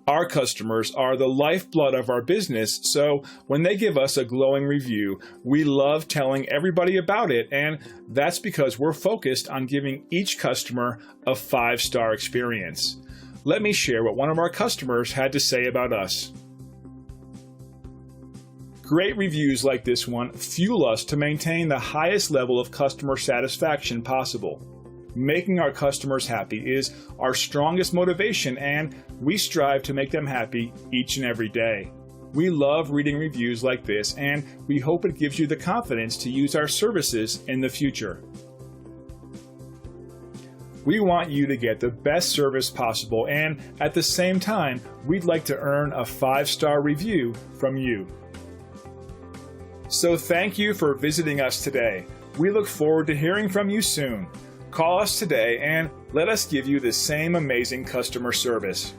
Our customers are the lifeblood of our business, so when they give us a glowing review, we love telling everybody about it, and that's because we're focused on giving each customer a 5-star experience. Let me share what one of our customers had to say about us. Great reviews like this one fuel us to maintain the highest level of customer satisfaction possible. Making our customers happy is our strongest motivation, and we strive to make them happy each and every day. We love reading reviews like this, and we hope it gives you the confidence to use our services in the future. We want you to get the best service possible, and at the same time, we'd like to earn a 5-star review from you. So thank you for visiting us today. We look forward to hearing from you soon. Call us today and let us give you the same amazing customer service.